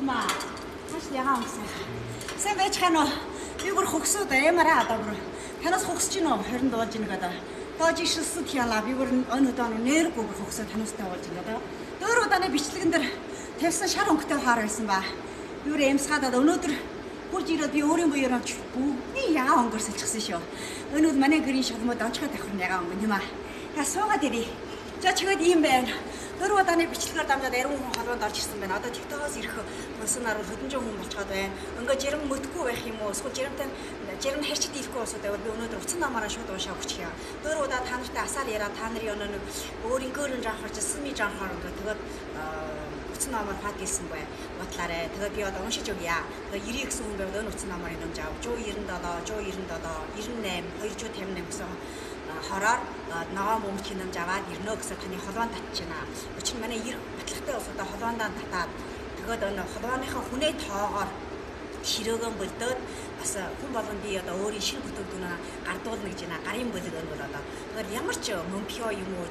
Тумаа. Маш ягаан өнгөсөн. Сайн байж ханаа. Би бүр хөгсөөд аймараа одоо бүр. Танаас хөгсөж гинөө 20 дуулж ийн гэдэг. Тоож ишэлсэд яла би бүр өнөөдөр нэргүй бүр хөгсөөд танастай болж ийн гэдэг. Дөр удааны бичлэгэн дээр тавьсан шар өнгөтэй хаар байсан ба. Би бүр эмсгаадаад өнөөдөр хурж ирээд би өөрийн буюугаар бүгдний ягаан өнгөрсөлчихсөн шүү. Өнөөдөр манай гэрийн шалмууд онцгой давхар ягаан өнгө юм аа. Та суугаад ирээ. За чигэд ийм байна. Дөр удааны бичлэгээр дамжаад ариун хүн холбоонд орж ирсэн байна. Одоо TikTok-оос ирэх консонаар бол хөдөнжин хүн болчиход байна. Ингээ жирэн мөтггүй байх юм уу? Эсвэл жирэн харьцдаг ихгүй болсоо байвал би өнөөдөр утсан намаараа шууд уушаа өгчих юм. Дөр удаа та нартай асаар яриа та нарын өнөө өөрийнхөө жаахарч сүми жаахаар ингээ тэгээд утсан намаар фат гэлсэн бай. Батлаарэ. Тэгээд би одоо уншиж өгье. Тэгээд 90 гэсэн хүн байвал өнөө утсан намаар нэмж аав. 197, 197, 198, 258 гэсэн хороор ногоо мөмч хинэмж аваад ирнэ гэсэн таны холбоонд татчихна. Учир нь манай ирэх батлагтай ус одоо холбоондоо татаад тэгээд өнөө холбооныхаа хүнээ тоогоор ширөөгөн бөлдөөд бас хүн болгон би одоо өөрийн шинэ бүтээгдэхүүнээ гардуулна гэж байна. Гарын бүлэг энэ бол одоо тэгэхээр ямар ч мөмпио юм уу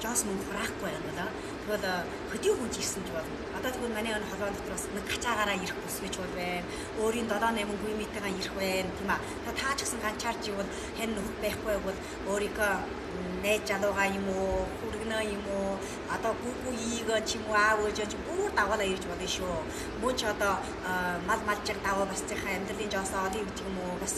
жоос мөн хураахгүй байна болоо. Тэгвэл хөдөө хүн ирсэн ч болно. Одоо тэгвэл манай энэ холбоон дотор бас нэг гачаагаараа ирэх бүсгэж бол байна. Өөрийн 7-8 гүймитэйгээ ирэх байна тийм аа. Та ч гэсэн ганчаарч ивэл хэн нөхөд байхгүй бол өөрийнхөө найз залуугаа юм уу, хүргэнэ юм уу, одоо гүгүү ийгэн ч юм уу, аав ээж ч бүр даваалаа ирж болно шүү. Мөн ч одоо мал малжиг даваа бас цайхаа амьдралын жоосоо олё гэдэг юм уу, бас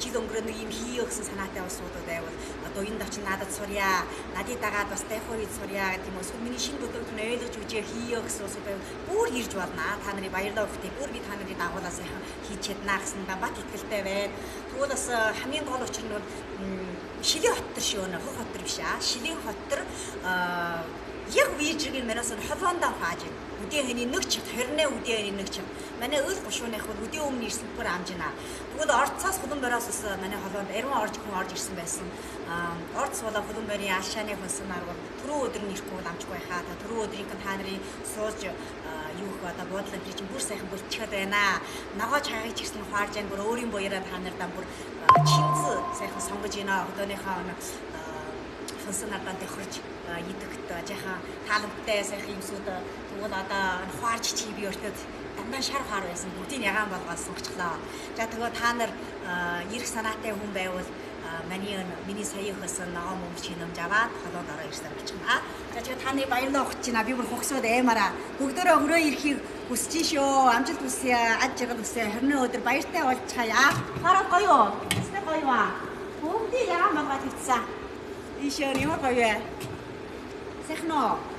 жил өнгөрөө нэг юм хийе гэсэн санаатай улсуудад байвал одоо энэ давчин надад сурья, надыг дагаад бас тайхуйд сурья гэдэг юм уу, эсвэл миний шинэ бүтээгдэхүүн ойлгож үжээ хийе гэсэн улсууд байвал бүр ирж болно. Та нарын баярлалаа өгөхтэй бүр би та нарыг дагуулаа сайхан хийж чаднаа гэсэн бат итгэлтэй байна. Тэгвэл бас хамгийн гол учир нь бол Шилийн хот төр шүү нэ хот төр биш аа. Шилийн хот төр яг вижргийн манаас холбоондоо хааж байна. Үдийн хэний нэг чиг 28 үдийн хэний нэг чиг. Манай өөл гушууных бол үдийн өмнө ирсэн бүр амжина. Тэгвэл орцоос хулан бариас бас манай холбоонд ариун орж ирсэн байсан. Орц болоо хулан барийн ашааны хонсонаар бол түрүү өдөр нэрэхгүй амжгүй хаа. Түрүү өдрийн та нарын сууж юу их одоо буудлын тэр чинь бүр сайхан болчиход байна. Ногоо чаагыг ч гэсэн хаарж яан бүр өөрийн буяраа та нартай бүр чинз сайхан сонгож ийна. Өдөөныхөө фонсонаар тохирч идэгт жаахан таалантай сайхан юмсууд тэгвэл одоо хаарч чи би өөртөө дандаа шар хаар байсан бүгдийг ягаан болгоод сонгочлоо. За тэгээ та нар ирэх санаатай хүн байвал миний сая хөсөн ногоо мөмч хинэмж аваад холоод ороо ирсэн болчихно. За тэгээ та нарыг баярлалаа өгч байна. Би бүр хогсоод аймараа бүгдөө хөрөө ирэхийг хүсэж шүү. Амжилт хүсье, аж жаргал хүсье. 20 өдөр баяртай болчихъя. Хараад гоё уу? Тэстэй гоё аа. Бүгдийг ягаан болгоод ирсэн. Ишээр ямар гоё вэ? Сайхан уу?